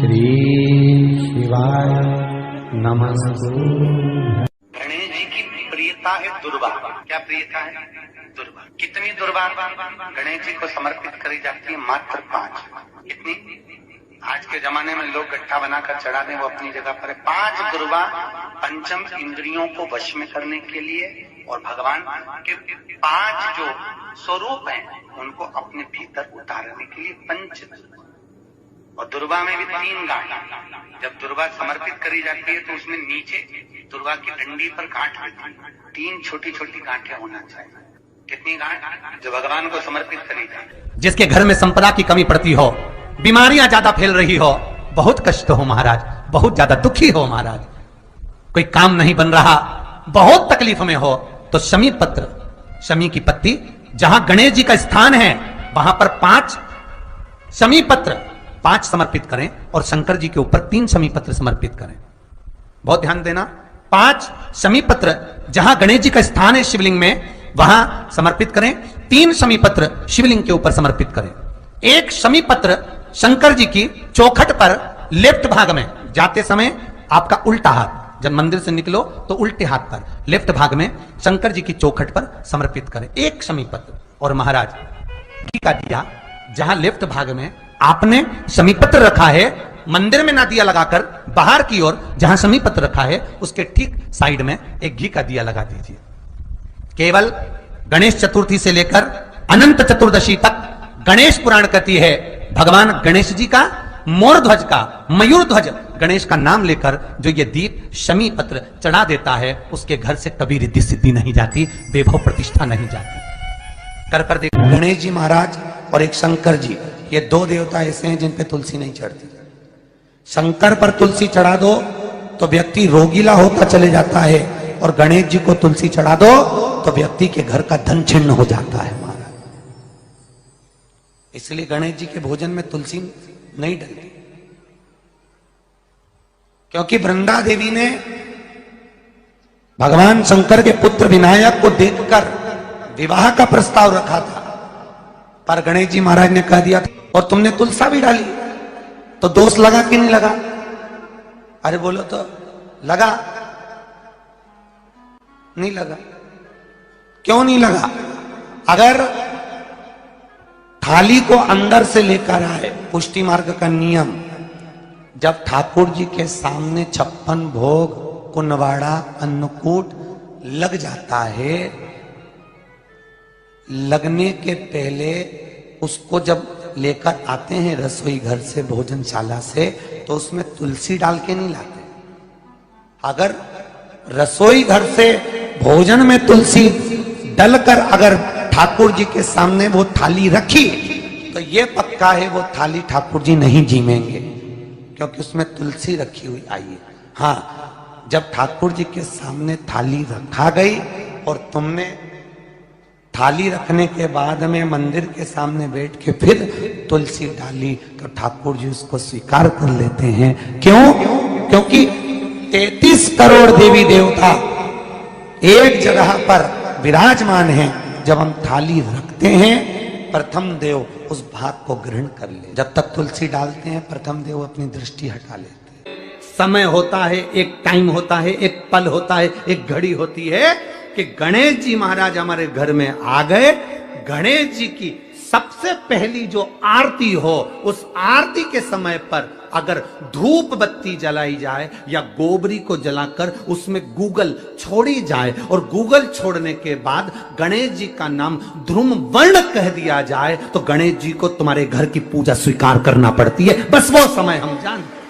श्री शिवाय नमस्तु। गणेश जी की प्रियता है दुर्वा। क्या प्रियता है? दुर्वा। कितनी दुर्वा गणेश जी को समर्पित करी जाती है? मात्र 5। कितनी? आज के जमाने में लोग गट्ठा बनाकर चढ़ा दें, वो अपनी जगह पर है। 5 दुर्वा पंचम इंद्रियों को वश में करने के लिए और भगवान के 5 जो स्वरूप हैं उनको अपने भीतर उतारने के लिए पंच। और दुर्वा में भी 3 गांठ। जब दुर्वा समर्पित करी जाती है तो उसमें नीचे दुर्वा की डंडी पर गांठ रहती है। 3 छोटी छोटी गांठें होना चाहिए। कितनी गांठ? जो भगवान को समर्पित करी जाए। जिसके घर में संपदा की कमी पड़ती हो, बीमारियां ज्यादा फैल रही हो, बहुत कष्ट हो महाराज, बहुत ज्यादा दुखी हो महाराज, कोई काम नहीं बन रहा, बहुत तकलीफ में हो, तो शमी पत्र, शमी की पत्ती, जहां गणेश जी का स्थान है वहां पर 5 शमी पत्र 5 समर्पित करें और शंकर जी के ऊपर 3 शमी पत्र समर्पित करें। बहुत ध्यान देना। 5 शमी पत्र जहां गणेश जी का स्थान है शिवलिंग में वहां समर्पित करें। 3 शमी पत्र शिवलिंग के ऊपर समर्पित करें। 1 शमी पत्र शंकर जी की चौखट पर लेफ्ट भाग में, जाते समय आपका उल्टा हाथ, जब मंदिर से निकलो तो उल्टे हाथ पर लेफ्ट भाग में शंकर जी की चौखट पर समर्पित करें 1 शमी पत्र। और महाराज घी का दिया जहां लेफ्ट भाग में आपने शमी पत्र रखा है, मंदिर में ना दिया लगाकर बाहर की ओर जहां शमी पत्र रखा है उसके ठीक साइड में एक घी का दिया लगा दीजिए। केवल गणेश चतुर्थी से लेकर अनंत चतुर्दशी तक गणेश पुराण कहती है भगवान गणेश जी का, मोर ध्वज का, मयूर ध्वज गणेश का नाम लेकर जो ये दीप शमी पत्र चढ़ा देता है उसके घर से कभी रिद्धि सिद्धि नहीं जाती, वैभव प्रतिष्ठा नहीं जाती। कर देखो, गणेश जी महाराज और एक शंकर जी, ये 2 देवता ऐसे हैं जिन पे तुलसी नहीं चढ़ती। शंकर पर तुलसी चढ़ा दो तो व्यक्ति रोगीला होता चले जाता है, और गणेश जी को तुलसी चढ़ा दो तो व्यक्ति के घर का धन छिन्न हो जाता है महाराज। इसलिए गणेश जी के भोजन में तुलसी नहीं डलती, क्योंकि वृंदा देवी ने भगवान शंकर के पुत्र विनायक को देखकर विवाह का प्रस्ताव रखा था, पर गणेश जी महाराज ने कह दिया और तुमने तुलसा भी डाली, तो दोष लगा कि नहीं लगा? अरे बोलो तो लगा? नहीं लगा। क्यों नहीं लगा? अगर थाली को अंदर से लेकर आए, पुष्टि मार्ग का नियम, जब ठाकुर जी के सामने 56 भोग, कुनवाड़ा, अन्नकूट लग जाता है, लगने के पहले उसको जब लेकर आते हैं रसोई घर से, भोजनशाला से, तो उसमें तुलसी डाल के नहीं लाते। अगर रसोई घर से भोजन में तुलसी डलकर अगर ठाकुर जी के सामने वो थाली रखी तो ये पक्का है वो थाली ठाकुर जी नहीं जीमेंगे, क्योंकि उसमें तुलसी रखी हुई आई है। हाँ, जब ठाकुर जी के सामने थाली रखा गई और तुमने थाली रखने के बाद में मंदिर के सामने बैठ के फिर तुलसी डाली तो ठाकुर जी उसको स्वीकार कर लेते हैं। क्यों? क्योंकि 33 करोड़ देवी देवता एक जगह पर विराजमान हैं। जब हम थाली रखते हैं प्रथम देव उस भाग को ग्रहण कर ले। जब तक तुलसी डालते हैं प्रथम देव अपनी दृष्टि हटा लेते हैं। समय होता है, एक टाइम होता है, एक पल होता है, एक घड़ी होती है कि गणेश जी महाराज हमारे घर में आ गए। गणेश जी की सबसे पहली जो आरती हो, उस आरती के समय पर अगर धूप बत्ती जलाई जाए या गोबरी को जलाकर उसमें गूगल छोड़ी जाए और गूगल छोड़ने के बाद गणेश जी का नाम ध्रुम वर्ण कह दिया जाए तो गणेश जी को तुम्हारे घर की पूजा स्वीकार करना पड़ती है। बस वो समय हम जानते,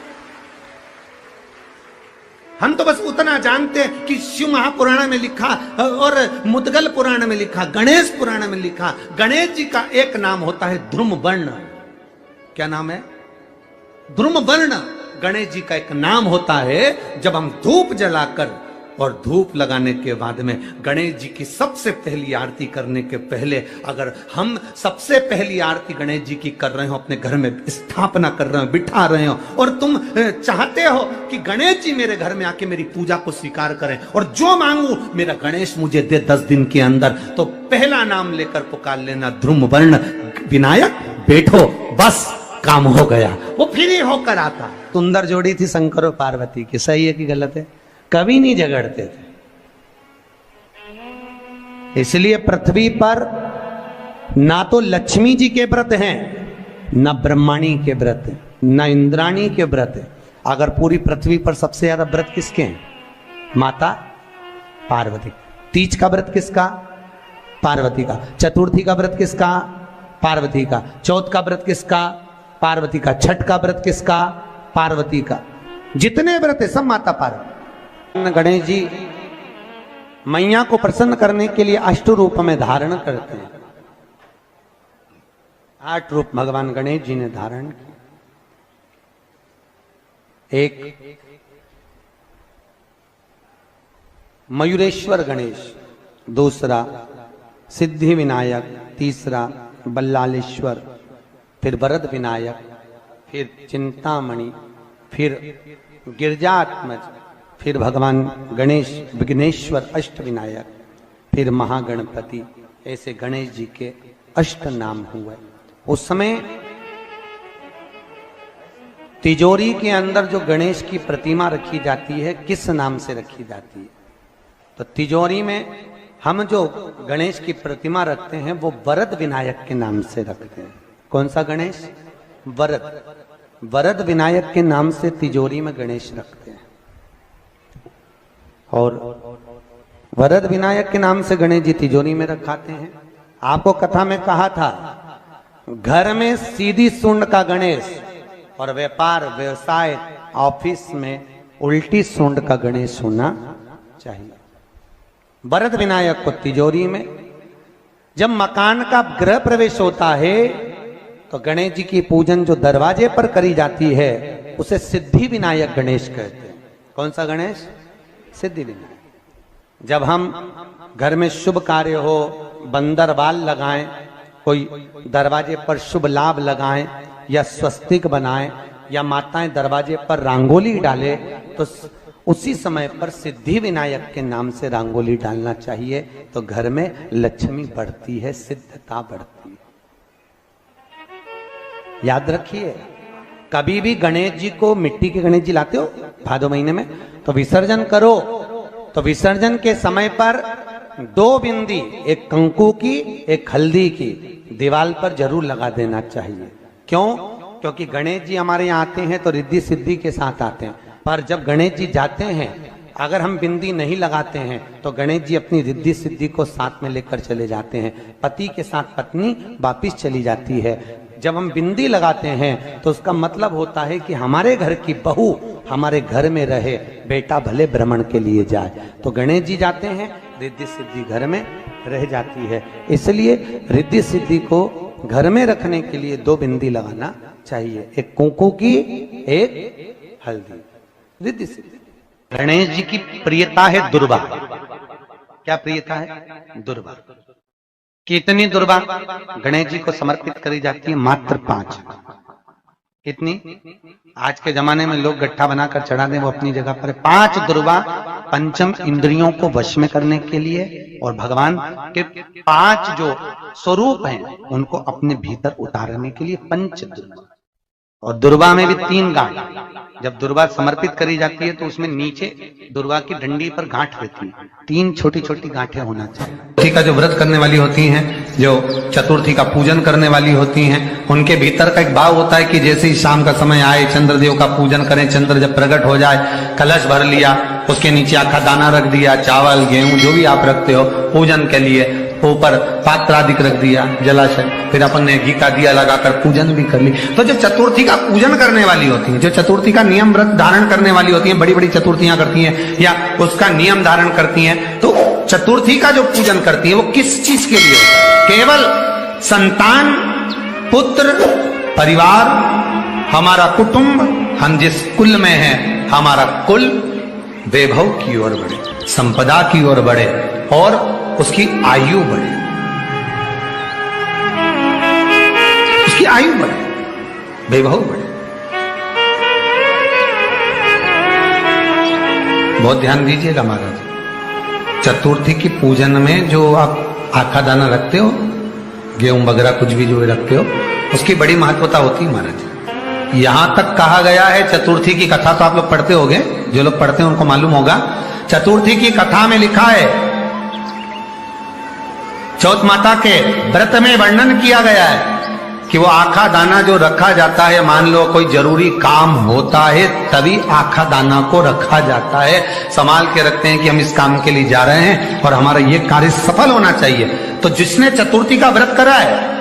हम तो बस उतना जानते हैं कि शिव महापुराण में लिखा और मुद्गल पुराण में लिखा, गणेश पुराण में लिखा, गणेश जी का एक नाम होता है ध्रुम वर्ण। क्या नाम है? ध्रुम वर्ण गणेश जी का एक नाम होता है। जब हम धूप जलाकर और धूप लगाने के बाद में गणेश जी की सबसे पहली आरती करने के पहले अगर हम सबसे पहली आरती गणेश जी की कर रहे हो, अपने घर में स्थापना कर रहे हो, बिठा रहे हो, और तुम चाहते हो कि गणेश जी मेरे घर में आके मेरी पूजा को स्वीकार करें और जो मांगू मेरा गणेश मुझे दे 10 दिन के अंदर, तो पहला नाम लेकर पुकार लेना ध्रुम वर्ण विनायक बैठो। बस काम हो गया, वो फ्री होकर आता। सुंदर जोड़ी थी शंकर और पार्वती की, सही है कि गलत है? कभी नहीं झगड़ते थे। इसलिए पृथ्वी पर ना तो लक्ष्मी जी के व्रत हैं, ना ब्रह्माणी के व्रत हैं, ना इंद्राणी के व्रत है। अगर पूरी पृथ्वी पर सबसे ज्यादा व्रत किसके हैं? माता पार्वती। तीज का व्रत किसका? पार्वती का। चतुर्थी का व्रत किसका? पार्वती का। चौथ का व्रत किसका? पार्वती का। छठ का व्रत किसका? पार्वती का। जितने व्रत है सब माता पार्वती। गणेश जी मैया को प्रसन्न करने के लिए अष्ट रूप में धारण करते हैं। 8 रूप भगवान गणेश जी ने धारण किए। एक मयूरेश्वर गणेश, दूसरा सिद्धि विनायक, तीसरा बल्लालेश्वर, फिर वरद विनायक, फिर चिंतामणि, फिर गिरजात्मज, फिर भगवान गणेश विघ्नेश्वर अष्ट विनायक, फिर महागणपति। ऐसे गणेश जी के अष्ट नाम हुए। उस समय तिजोरी के अंदर जो गणेश की प्रतिमा रखी जाती है किस नाम से रखी जाती है? तो तिजोरी में हम जो गणेश की प्रतिमा रखते हैं वो वरद विनायक के नाम से रखते हैं। कौन सा गणेश? वरद। वरद विनायक के नाम से तिजोरी में गणेश रखते हैं। और वरद विनायक के नाम से गणेश जी तिजोरी में रखाते हैं। आपको कथा में कहा था, घर में सीधी सूंड का गणेश और व्यापार व्यवसाय ऑफिस में उल्टी सूंड का गणेश होना चाहिए। वरद विनायक को तिजोरी में। जब मकान का गृह प्रवेश होता है तो गणेश जी की पूजन जो दरवाजे पर करी जाती है उसे सिद्धि विनायक गणेश कहते हैं। कौन सा गणेश? सिद्धि विनायक। जब हम घर में शुभ कार्य हो, बंदरवाल लगाएं, कोई दरवाजे पर शुभ लाभ लगाएं या स्वस्तिक बनाएं या माताएं दरवाजे पर रंगोली डाले तो उसी समय पर सिद्धि विनायक के नाम से रंगोली डालना चाहिए। तो घर में लक्ष्मी बढ़ती है, सिद्धता बढ़ती है। याद रखिए, कभी भी गणेश जी को, मिट्टी के गणेश जी लाते हो भादो महीने में, तो विसर्जन करो तो विसर्जन के समय पर 2 बिंदी, एक कंकु की एक हल्दी की, दीवार पर जरूर लगा देना चाहिए। क्यों? क्योंकि गणेश जी हमारे यहाँ आते हैं तो रिद्धि सिद्धि के साथ आते हैं। पर जब गणेश जी जाते हैं, अगर हम बिंदी नहीं लगाते हैं तो गणेश जी अपनी रिद्धि सिद्धि को साथ में लेकर चले जाते हैं। पति के साथ पत्नी वापिस चली जाती है। जब हम बिंदी लगाते हैं तो उसका मतलब होता है कि हमारे घर की बहू हमारे घर में रहे, बेटा भले भ्रमण के लिए जाए। तो गणेश जी जाते हैं, रिद्धि सिद्धि घर में रह जाती है। इसलिए रिद्धि सिद्धि को घर में रखने के लिए 2 बिंदी लगाना चाहिए, एक कुंकू की, एक हल्दी। रिद्धि सिद्धि। गणेश जी की प्रियता है दुर्वा। क्या प्रियता है? दुर्वा। कितनी दुर्वा गणेश जी को समर्पित करी जाती है? मात्र 5। कितनी? आज के जमाने में लोग गट्ठा बनाकर चढ़ा दें, वो अपनी जगह पर। 5 दुर्वा पंचम इंद्रियों को वश में करने के लिए और भगवान के 5 जो स्वरूप हैं उनको अपने भीतर उतारने के लिए 5 दुर्वा। और दुर्वा में भी 3 गांठ। जब दुर्वा समर्पित करी जाती है तो उसमें नीचे दुर्वा की डंडी पर गांठ रहती है, 3 छोटी छोटी गांठें होना चाहिए। चतुर्थी का जो व्रत करने वाली होती हैं, जो चतुर्थी का पूजन करने वाली होती हैं, उनके भीतर का एक भाव होता है कि जैसे ही शाम का समय आए चंद्रदेव का पूजन करें। चंद्र जब प्रकट हो जाए, कलश भर लिया, उसके नीचे आखा दाना रख दिया, चावल गेहूं जो भी आप रखते हो पूजन के लिए, ऊपर पात्र आदि रख दिया, जलाशय, फिर अपन ने घी का दिया लगाकर पूजन भी कर ली। तो जो चतुर्थी का पूजन करने वाली होती है, जो चतुर्थी का नियम व्रत धारण करने वाली होती है, बड़ी बड़ी चतुर्थियां करती हैं या उसका नियम धारण करती हैं, तो चतुर्थी का जो पूजन करती है वो किस चीज के लिए होता है? केवल संतान, पुत्र, परिवार, हमारा कुटुंब, हम जिस कुल में हैं, हमारा कुल वैभव की ओर बढ़े, संपदा की ओर बढ़े और उसकी आयु बढ़े, उसकी आयु बढ़े, वैभव बढ़े। बहुत ध्यान दीजिएगा महाराज, चतुर्थी की पूजन में जो आप आखा दाना रखते हो, गेहूं वगैरह कुछ भी जो रखते हो, उसकी बड़ी महत्वता होती है महाराज। यहां तक कहा गया है, चतुर्थी की कथा तो आप लोग पढ़ते होंगे, जो लोग पढ़ते हैं उनको मालूम होगा। चतुर्थी की कथा में लिखा है, चौथ माता के व्रत में वर्णन किया गया है कि वो आखा दाना जो रखा जाता है, मान लो कोई जरूरी काम होता है तभी आखा दाना को रखा जाता है, संभाल के रखते हैं कि हम इस काम के लिए जा रहे हैं और हमारा ये कार्य सफल होना चाहिए। तो जिसने चतुर्थी का व्रत करा है,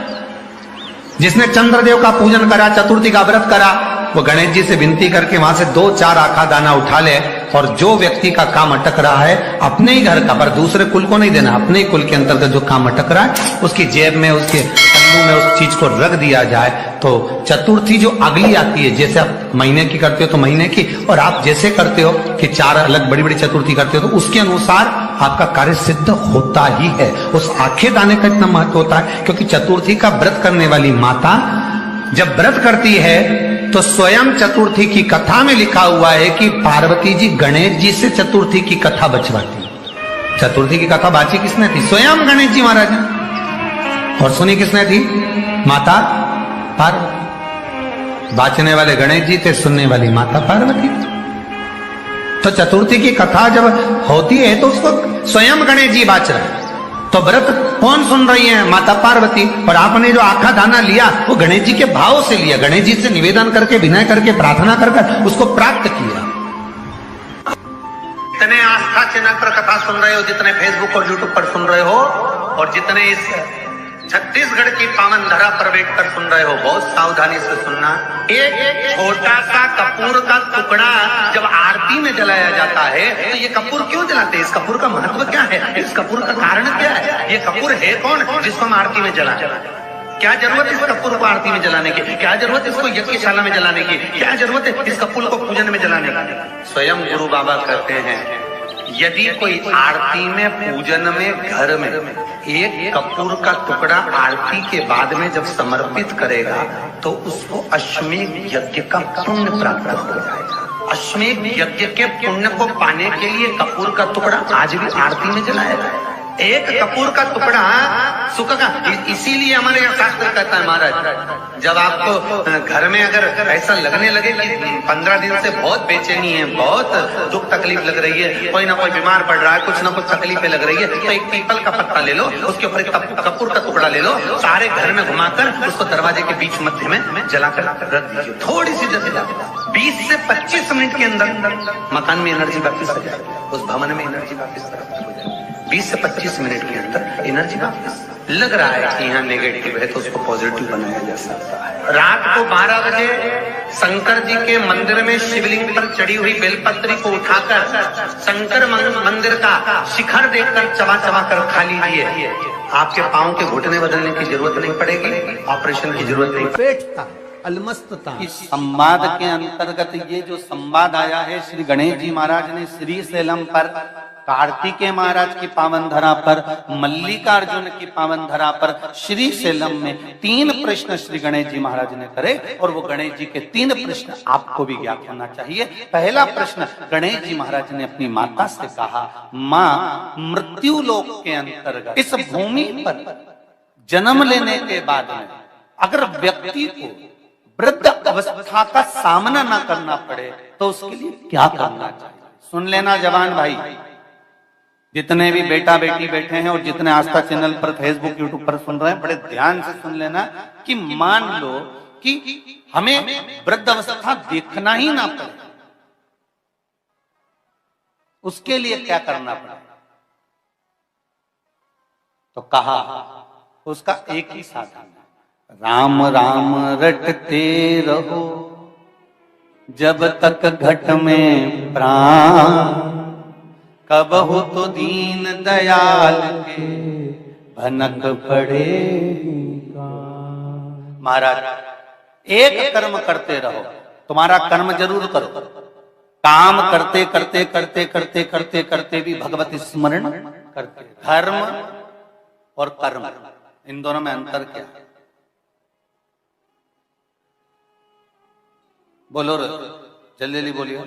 जिसने चंद्रदेव का पूजन करा, चतुर्थी का व्रत करा, वो गणेश जी से विनती करके वहां से 2-4 आखा दाना उठा ले, और जो व्यक्ति का काम अटक रहा है अपने ही घर का, पर दूसरे कुल को नहीं देना, अपने ही कुल के अंतर्गत जो काम अटक रहा है उसकी जेब में, उसके पन्नू में उस चीज को रख दिया जाए। तो चतुर्थी जो अगली आती है, जैसे आप महीने की करते हो तो महीने की, और आप जैसे करते हो कि 4 अलग बड़ी बड़ी चतुर्थी करते हो तो उसके अनुसार आपका कार्य सिद्ध होता ही है। उस आखे दाने का इतना महत्व होता है क्योंकि चतुर्थी का व्रत करने वाली माता जब व्रत करती है तो स्वयं चतुर्थी की कथा में लिखा हुआ है कि पार्वती जी गणेश जी से चतुर्थी की कथा बचवाती। चतुर्थी की कथा बाची किसने थी? स्वयं गणेश जी महाराज ने। और सुनी किसने थी? माता पार्वती। बाचने वाले गणेश जी थे, सुनने वाली माता पार्वती। तो चतुर्थी की कथा जब होती है तो उसको स्वयं गणेश जी बाच रहे हैं। तो व्रत कौन सुन रही है? माता पार्वती। और आपने जो आखा दाना लिया वो गणेश जी के भाव से लिया, गणेश जी से निवेदन करके, विनय करके, प्रार्थना करके उसको प्राप्त किया। जितने आस्था चैनल पर कथा सुन रहे हो, जितने फेसबुक और यूट्यूब पर सुन रहे हो, और जितने इस छत्तीसगढ़ की पावन धरा पर बैठकर सुन रहे हो, बहुत सावधानी से सुनना। एक छोटा सा कपूर का टुकड़ा जब आरती में जलाया जाता है तो ये कपूर क्यों जलाते हैं? इस कपूर का महत्व क्या है? इस कपूर का कारण क्या है? ये कपूर है कौन जिसको हम आरती में जलाते? क्या जरूरत इस कपूर को आरती में जलाने की? क्या जरूरत इसको यज्ञशाला में जलाने की? क्या जरूरत है इस कपूर को पूजन में जलाने की? स्वयं गुरु बाबा कहते हैं, यदि कोई आरती में, पूजन में, घर में एक कपूर का टुकड़ा आरती के बाद में जब समर्पित करेगा तो उसको अश्वमेध यज्ञ का पुण्य प्राप्त हो जाएगा। अश्वमेध यज्ञ के पुण्य को पाने के लिए कपूर का टुकड़ा आज भी आरती में जलाया जाए। एक कपूर का टुकड़ा सुख का, इसीलिए हमारे यहाँ शास्त्र कहता है महाराज, जब आपको घर में अगर ऐसा लगने लगे कि 15 दिन से बहुत बेचैनी है, बहुत दुख तकलीफ लग रही है, कोई ना कोई बीमार पड़ रहा है, कुछ ना कुछ तकलीफें लग रही है, तो एक पीपल का पत्ता ले लो, उसके ऊपर एक कपूर का टुकड़ा ले लो, सारे घर में घुमाकर उसको दरवाजे के बीच मध्य में जलाकर रख दीजिए। थोड़ी सी जला 20 से 25 मिनट के अंदर मकान में एनर्जी वापिस आ जाए, उस भवन में एनर्जी वापिस हो जाए। 20 से 25 मिनट के अंदर एनर्जी वापस। लग रहा है कि यहाँ नेगेटिव है तो उसको पॉजिटिव बनाया जा सकता है। रात को 12 बजे शंकर जी के मंदिर में शिवलिंग पर चढ़ी हुई बेलपत्री को उठाकर शंकर मंदिर का शिखर देखकर चबा चबा कर खा लीजिए। आपके पांव के घुटने बदलने की जरूरत नहीं पड़ेगी, ऑपरेशन की जरूरत नहीं। पेट अलमस्तता। इस संवाद के अंतर्गत ये जो संवाद आया है, श्री गणेश जी महाराज ने श्री शैलम पर, कार्तिकेय महाराज की पावन धरा पर, मल्लिकार्जुन की पावन धरा पर, श्री शैलम में 3 प्रश्न श्री गणेश जी महाराज ने करे, और वो गणेश जी के 3 प्रश्न आपको भी ज्ञात होना चाहिए। पहला प्रश्न गणेश जी महाराज ने अपनी माता से कहा, माँ, मृत्यु लोक के अंतर्गत इस भूमि पर जन्म लेने के बाद में अगर व्यक्ति को वृद्ध अवस्था का सामना ना करना पड़े तो उसके लिए क्या करना चाहिए? सुन लेना जवान भाई, जितने भी बेटा बेटी बैठे हैं और जितने आस्था चैनल पर, फेसबुक, यूट्यूब पर सुन रहे हैं, बड़े ध्यान से सुन लेना कि मान लो कि हमें वृद्ध अवस्था देखना ही ना पड़े, उसके लिए क्या करना पड़े? तो कहा उसका एक ही साधन, राम राम रटते रहो जब तक घट में प्राण, कब हो तो दीन दयाल के भनक पड़ेगा। महाराज, एक कर्म करते रहो, तुम्हारा कर्म जरूर करो, काम करते करते करते करते करते करते भी भगवत स्मरण करते। धर्म और कर्म, इन दोनों में अंतर क्या है? बोलो जल्दी जल्दी बोलिए।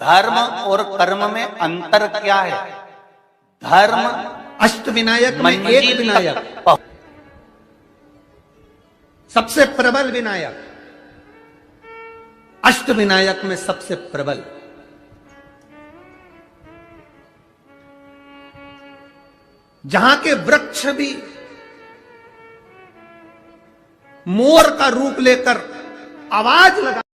धर्म और कर्म में अंतर क्या है? धर्म अष्ट विनायक में एक विनायक, सबसे प्रबल विनायक, अष्टविनायक में सबसे प्रबल। जहां के वृक्ष भी मोर का रूप लेकर आवाज लगा